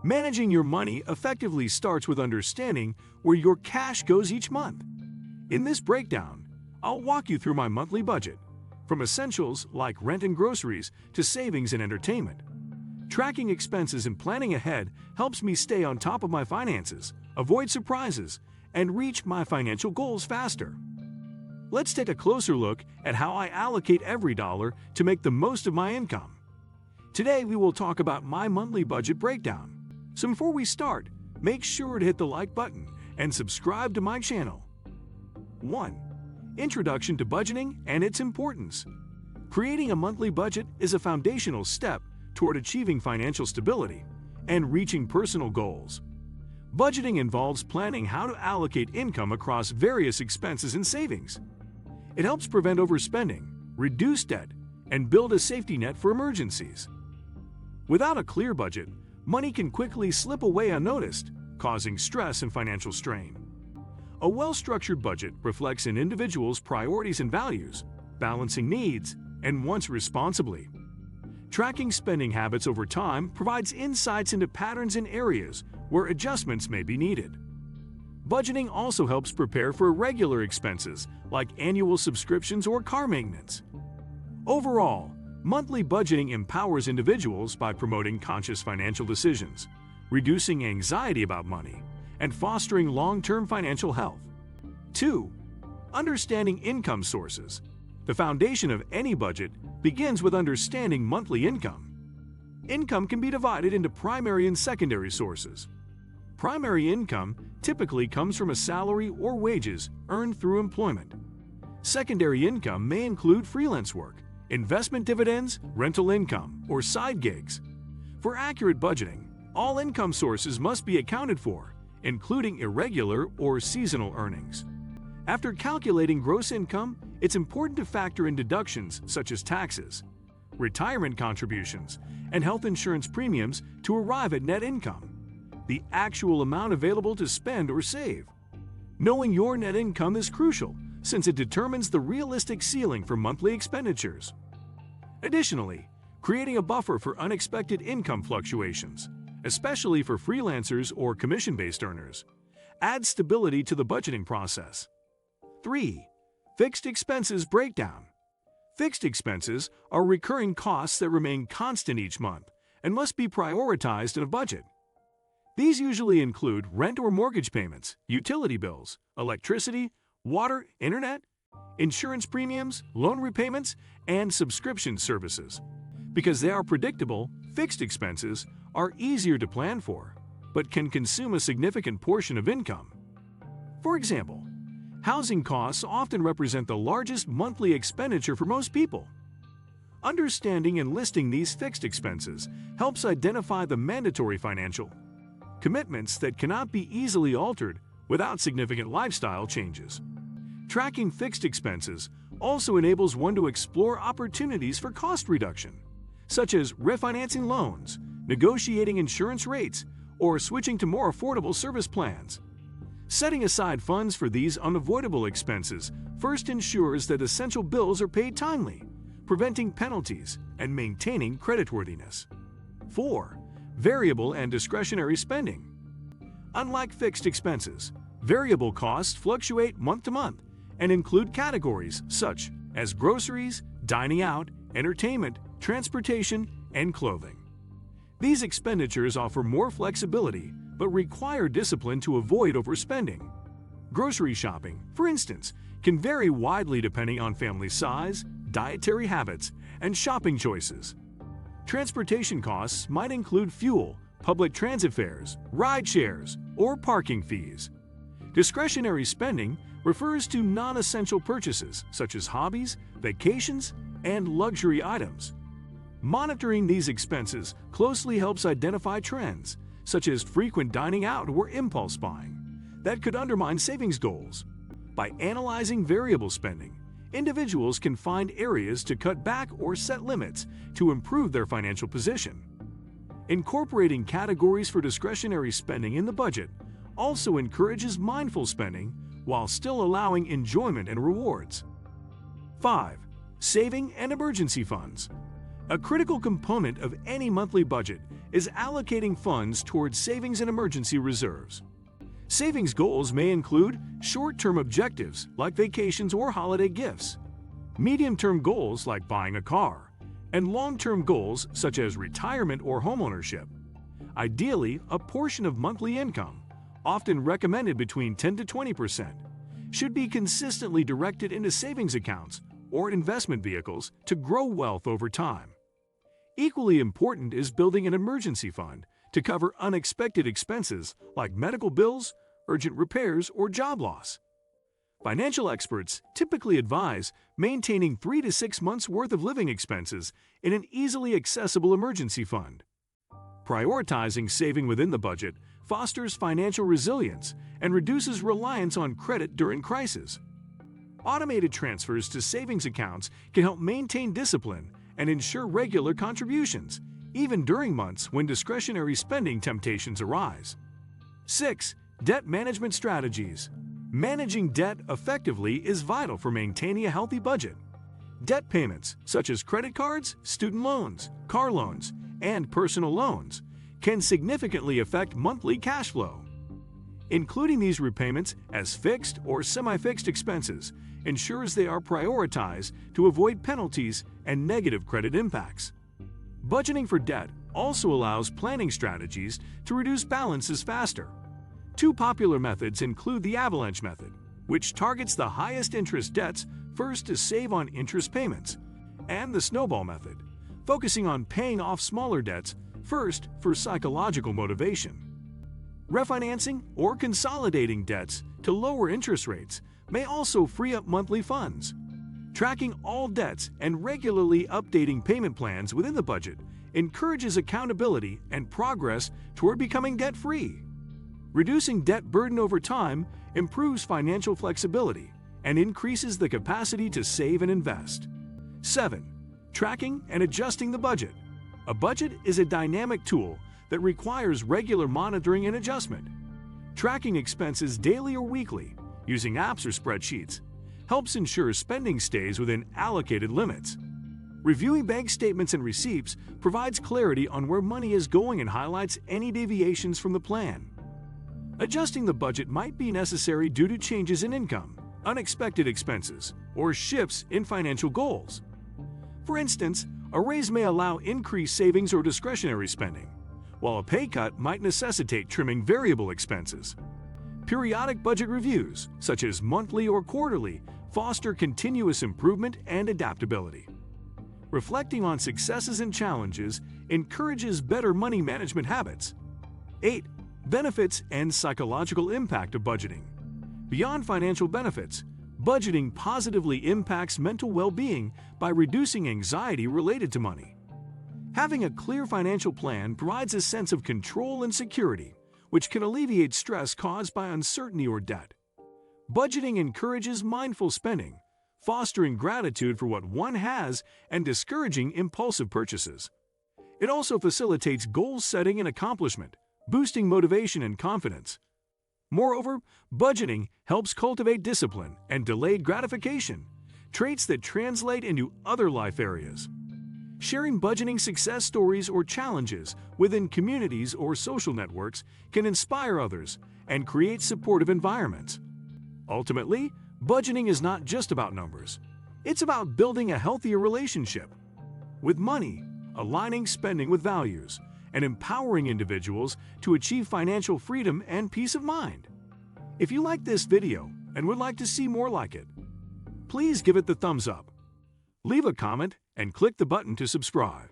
Managing your money effectively starts with understanding where your cash goes each month. In this breakdown, I'll walk you through my monthly budget, from essentials like rent and groceries to savings and entertainment. Tracking expenses and planning ahead helps me stay on top of my finances, avoid surprises, and reach my financial goals faster. Let's take a closer look at how I allocate every dollar to make the most of my income. Today, we will talk about my monthly budget breakdown. So before we start, make sure to hit the like button and subscribe to my channel. 1. Introduction to budgeting and its importance. Creating a monthly budget is a foundational step toward achieving financial stability and reaching personal goals. Budgeting involves planning how to allocate income across various expenses and savings. It helps prevent overspending, reduce debt, and build a safety net for emergencies. Without a clear budget, money can quickly slip away unnoticed, causing stress and financial strain. A well-structured budget reflects an individual's priorities and values, balancing needs and wants responsibly. Tracking spending habits over time provides insights into patterns in areas where adjustments may be needed. Budgeting also helps prepare for irregular expenses like annual subscriptions or car maintenance. Overall, monthly budgeting empowers individuals by promoting conscious financial decisions, reducing anxiety about money, and fostering long-term financial health. 2. Understanding income sources. The foundation of any budget begins with understanding monthly income. Income can be divided into primary and secondary sources. Primary income typically comes from a salary or wages earned through employment. Secondary income may include freelance work, investment dividends, rental income, or side gigs. For accurate budgeting, all income sources must be accounted for, including irregular or seasonal earnings. After calculating gross income, it's important to factor in deductions such as taxes, retirement contributions, and health insurance premiums to arrive at net income, the actual amount available to spend or save. Knowing your net income is crucial since it determines the realistic ceiling for monthly expenditures. Additionally, creating a buffer for unexpected income fluctuations, especially for freelancers or commission-based earners, adds stability to the budgeting process. 3. Fixed expenses breakdown. Fixed expenses are recurring costs that remain constant each month and must be prioritized in a budget. These usually include rent or mortgage payments, utility bills, electricity, water, internet, insurance premiums, loan repayments, and subscription services. Because they are predictable, fixed expenses are easier to plan for, but can consume a significant portion of income. For example, housing costs often represent the largest monthly expenditure for most people. Understanding and listing these fixed expenses helps identify the mandatory financial commitments that cannot be easily altered without significant lifestyle changes. Tracking fixed expenses also enables one to explore opportunities for cost reduction, such as refinancing loans, negotiating insurance rates, or switching to more affordable service plans. Setting aside funds for these unavoidable expenses first ensures that essential bills are paid timely, preventing penalties and maintaining creditworthiness. 4. Variable and discretionary spending. Unlike fixed expenses, variable costs fluctuate month to month and include categories such as groceries, dining out, entertainment, transportation, and clothing. These expenditures offer more flexibility but require discipline to avoid overspending. Grocery shopping, for instance, can vary widely depending on family size, dietary habits, and shopping choices. Transportation costs might include fuel, public transit fares, ride shares, or parking fees. Discretionary spending refers to non-essential purchases such as hobbies, vacations, and luxury items. Monitoring these expenses closely helps identify trends, such as frequent dining out or impulse buying, that could undermine savings goals. By analyzing variable spending, individuals can find areas to cut back or set limits to improve their financial position. Incorporating categories for discretionary spending in the budget also encourages mindful spending while still allowing enjoyment and rewards. 5. Saving and emergency funds. A critical component of any monthly budget is allocating funds towards savings and emergency reserves. Savings goals may include short-term objectives like vacations or holiday gifts, medium-term goals like buying a car, and long-term goals such as retirement or homeownership. Ideally, a portion of monthly income, often recommended between 10 to 20%, should be consistently directed into savings accounts or investment vehicles to grow wealth over time. Equally important is building an emergency fund to cover unexpected expenses like medical bills, urgent repairs, or job loss. Financial experts typically advise maintaining 3 to 6 months' worth of living expenses in an easily accessible emergency fund. Prioritizing saving within the budget fosters financial resilience and reduces reliance on credit during crises. Automated transfers to savings accounts can help maintain discipline and ensure regular contributions, even during months when discretionary spending temptations arise. 6. Debt management strategies. Managing debt effectively is vital for maintaining a healthy budget. Debt payments, such as credit cards, student loans, car loans, and personal loans, can significantly affect monthly cash flow. Including these repayments as fixed or semi-fixed expenses ensures they are prioritized to avoid penalties and negative credit impacts. Budgeting for debt also allows planning strategies to reduce balances faster. Two popular methods include the avalanche method, which targets the highest interest debts first to save on interest payments, and the snowball method, focusing on paying off smaller debts first for psychological motivation. Refinancing or consolidating debts to lower interest rates may also free up monthly funds. Tracking all debts and regularly updating payment plans within the budget encourages accountability and progress toward becoming debt-free. Reducing debt burden over time improves financial flexibility and increases the capacity to save and invest. 7. Tracking and adjusting the budget. A budget is a dynamic tool that requires regular monitoring and adjustment. Tracking expenses daily or weekly, using apps or spreadsheets, helps ensure spending stays within allocated limits. Reviewing bank statements and receipts provides clarity on where money is going and highlights any deviations from the plan. Adjusting the budget might be necessary due to changes in income, unexpected expenses, or shifts in financial goals. For instance, a raise may allow increased savings or discretionary spending, while a pay cut might necessitate trimming variable expenses. Periodic budget reviews, such as monthly or quarterly, foster continuous improvement and adaptability. Reflecting on successes and challenges encourages better money management habits. 8. Benefits and psychological impact of budgeting. Beyond financial benefits, budgeting positively impacts mental well-being by reducing anxiety related to money. Having a clear financial plan provides a sense of control and security, which can alleviate stress caused by uncertainty or debt. Budgeting encourages mindful spending, fostering gratitude for what one has and discouraging impulsive purchases. It also facilitates goal setting and accomplishment, boosting motivation and confidence. Moreover, budgeting helps cultivate discipline and delayed gratification, traits that translate into other life areas. Sharing budgeting success stories or challenges within communities or social networks can inspire others and create supportive environments. Ultimately, budgeting is not just about numbers. It's about building a healthier relationship with money, aligning spending with values, and empowering individuals to achieve financial freedom and peace of mind. If you like this video and would like to see more like it, please give it the thumbs up. Leave a comment and click the button to subscribe.